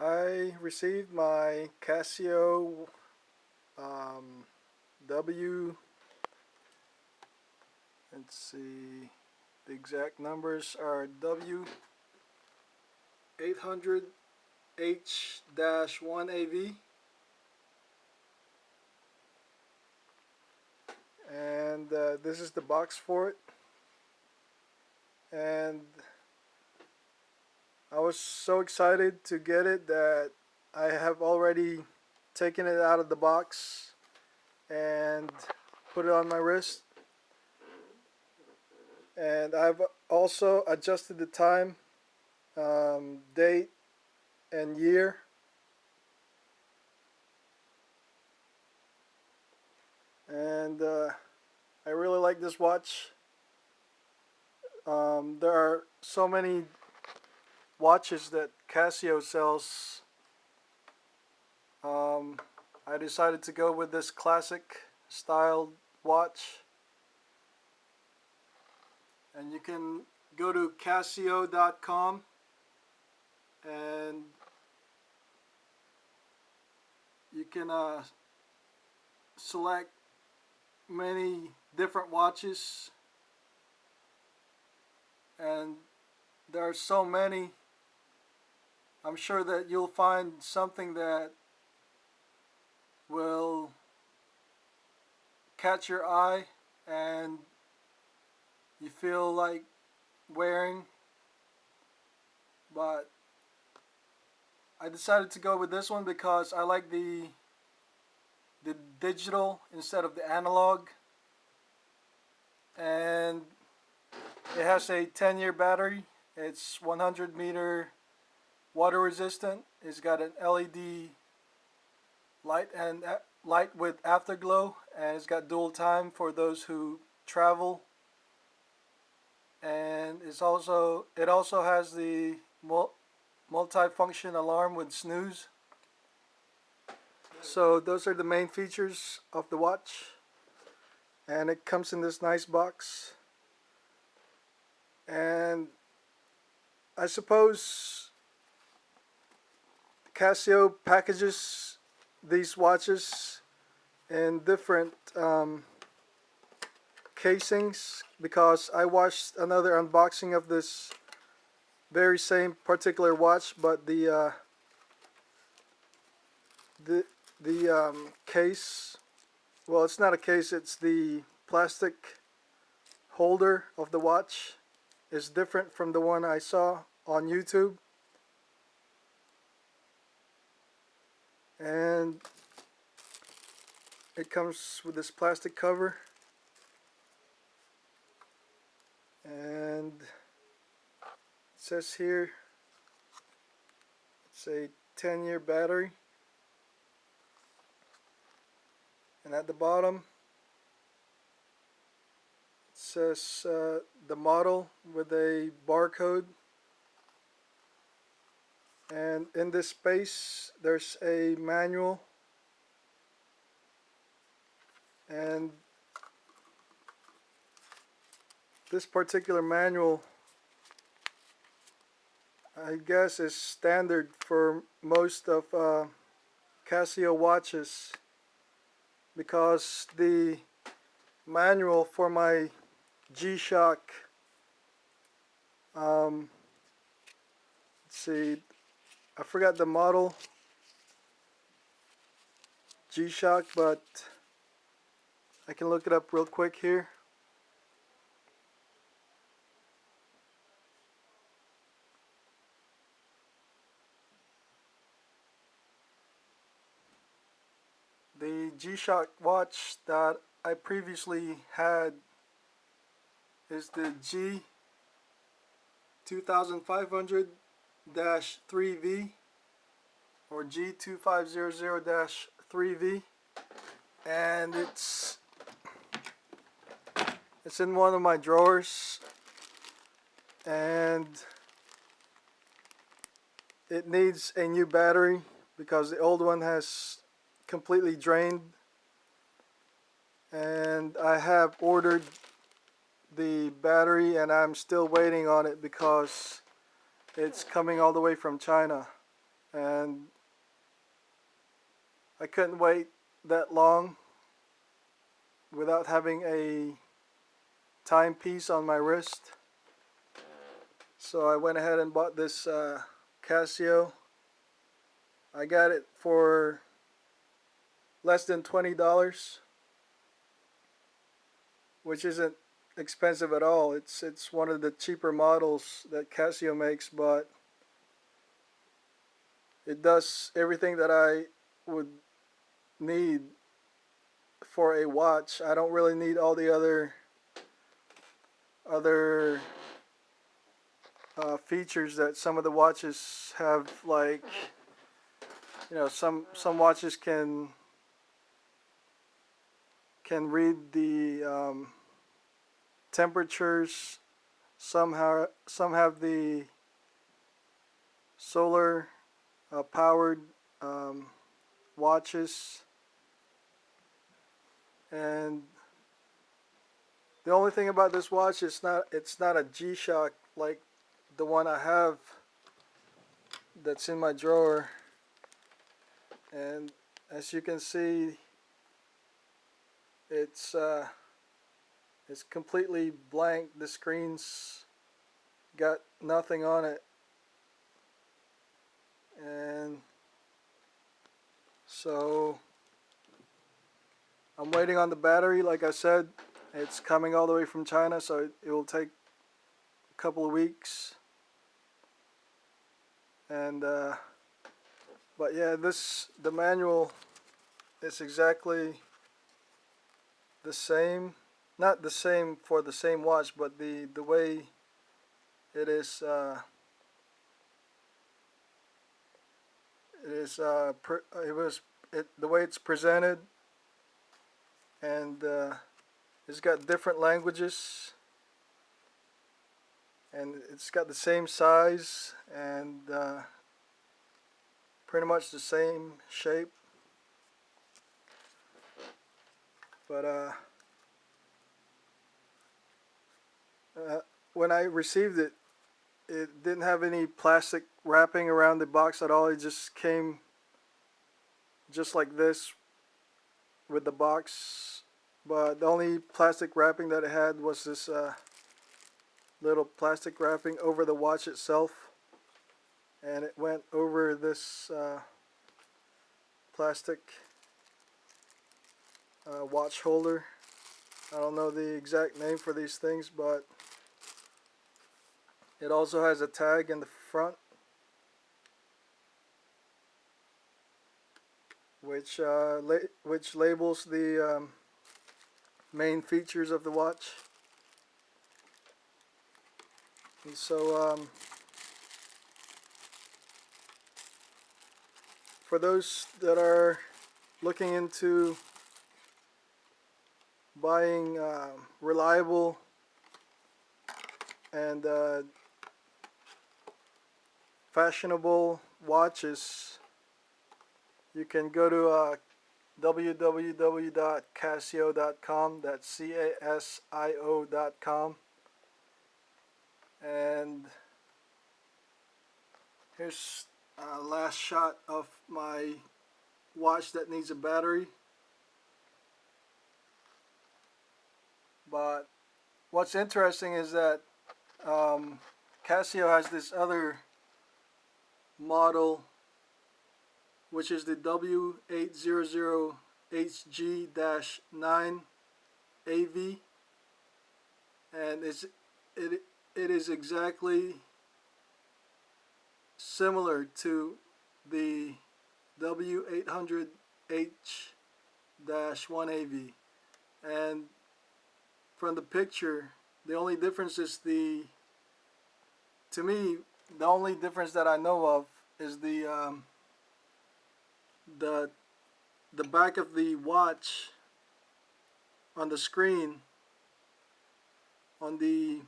I received my Casio W, let's see, the exact numbers are W800H-1AV, and this is the box for it. And I was so excited to get it that I have already taken it out of the box and put it on my wrist. And I've also adjusted the time, date, and year. And I really like this watch. There are so many watches that Casio sells. I decided to go with this classic styled watch. And you can go to Casio.com and you can select many different watches, and there are so many. I'm sure that you'll find something that will catch your eye and you feel like wearing, but I decided to go with this one because I like the digital instead of the analog, and it has a 10-year battery. It's 100-meter water resistant. It's got an LED light with Afterglow, and it's got dual time for those who travel. And it also has the multi-function alarm with Snooze. So those are the main features of the watch, and it comes in this nice box. And I suppose Casio packages these watches in different casings, because I watched another unboxing of this very same particular watch, but the case, well, it's not a case, it's the plastic holder of the watch is different from the one I saw on YouTube. And it comes with this plastic cover, and it says here it's a 10-year battery, and at the bottom it says the model with a barcode, and in this space there's a manual, and this particular manual, I guess, is standard for most of Casio watches, because the manual for my G-Shock, let's see, I forgot the model G-Shock, but I can look it up real quick here. The G-Shock watch that I previously had is the G2500-3V or G2500-3V, and it's in one of my drawers, and it needs a new battery because the old one has completely drained, and I have ordered the battery and I'm still waiting on it because it's coming all the way from China. and I couldn't wait that long without having a timepiece on my wrist. So I went ahead and bought this Casio. I got it for less than $20, which isn't expensive at all. It's one of the cheaper models that Casio makes, but it does everything that I would need for a watch. I don't really need all the other features that some of the watches have. Like, you know, some watches can read the temperatures. Some have the solar powered watches, and the only thing about this watch is it's not a G-Shock like the one I have that's in my drawer. And as you can see, it's completely blank. The screen's got nothing on it, and so I'm waiting on the battery. Like I said, it's coming all the way from China, so it will take a couple of weeks. And but yeah, the manual is exactly the same. Not the same for the same watch, but the way it is the way it's presented, and it's got different languages, and it's got the same size and pretty much the same shape. But when I received it, it didn't have any plastic wrapping around the box at all. It just came just like this with the box. But the only plastic wrapping that it had was this little plastic wrapping over the watch itself, and it went over this plastic watch holder. I don't know the exact name for these things, but it also has a tag in the front, which labels the main features of the watch. And so for those that are looking into buying reliable and fashionable watches, you can go to www.casio.com. That's CASIO.com. And here's a last shot of my watch that needs a battery. But what's interesting is that Casio has this other model, which is the W800HG-9AV, and it is exactly similar to the W800H-1AV. And from the picture, the only difference is to me, the only difference that I know of is the back of the watch on the screen. On the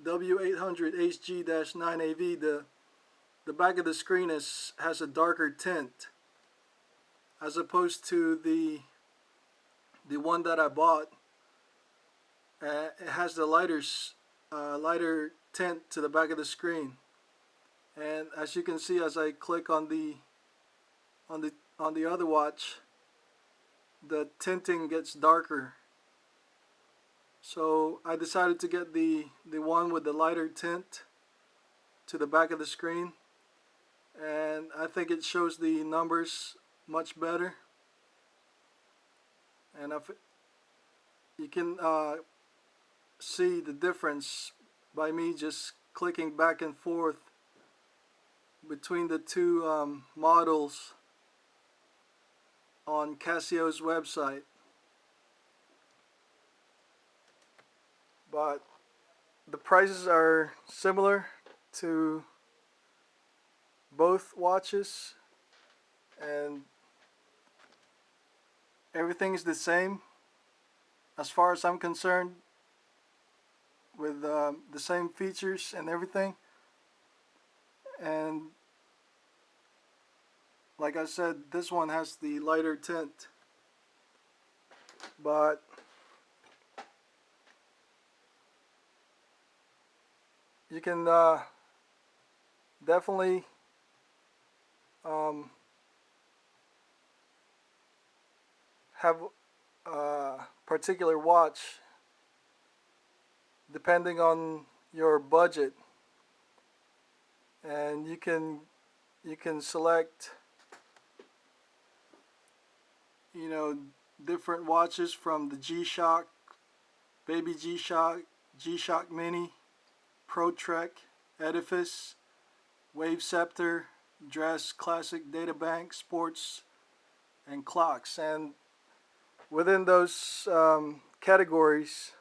W800HG-9AV, the back of the screen has a darker tint, as opposed to the one that I bought. It has the lighter tint to the back of the screen. And as you can see, as I click on the other watch, the tinting gets darker. So I decided to get the one with the lighter tint to the back of the screen, and I think it shows the numbers much better. And if you can see the difference by me just clicking back and forth between the two models on Casio's website. But the prices are similar to both watches, and everything is the same as far as I'm concerned, with the same features and everything. And like I said, this one has the lighter tint, but you can definitely have a particular watch depending on your budget, and you can select, you know, different watches from the G-Shock, Baby G-Shock, G-Shock Mini, Pro Trek, Edifice, Wave Scepter, Dress, Classic, Databank, Sports, and Clocks. And within those categories,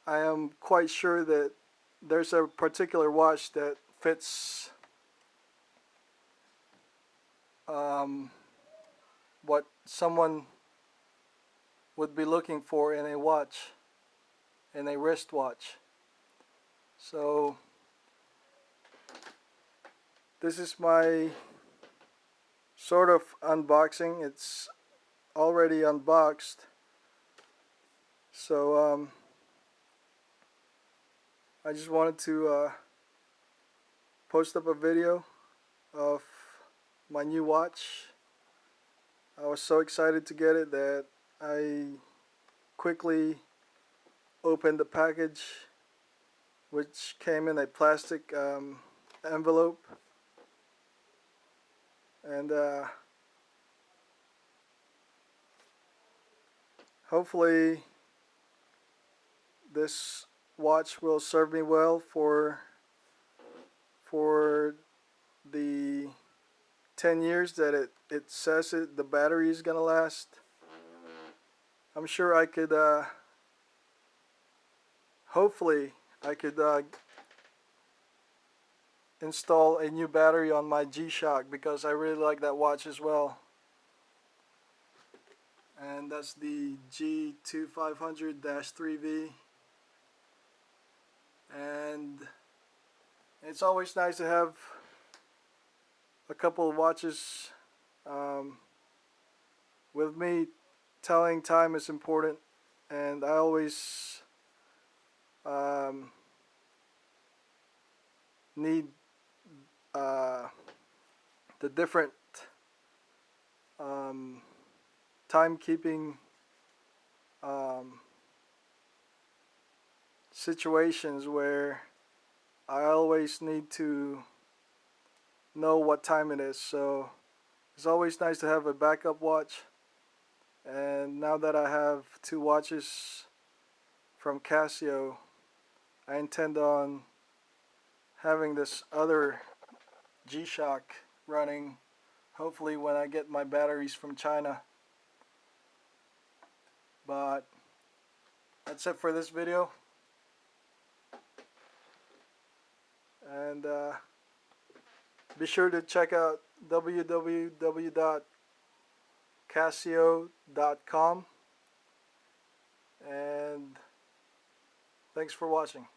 I am quite sure that there's a particular watch that fits what someone would be looking for in a watch, in a wristwatch. So this is my sort of unboxing. It's already unboxed, so I just wanted to post up a video of my new watch. I was so excited to get it that I quickly opened the package, which came in a plastic envelope, and hopefully this watch will serve me well for the 10 years that it says the battery is gonna last. I'm sure I could hopefully I could install a new battery on my G-Shock, because I really like that watch as well. And that's the G2500-3V. And it's always nice to have a couple of watches with me. Telling time is important, and I always need the different timekeeping situations where I always need to know what time it is. So it's always nice to have a backup watch. And now that I have two watches from Casio, I intend on having this other G-Shock running, hopefully when I get my batteries from China. But that's it for this video, and be sure to check out www.casio.com, and thanks for watching.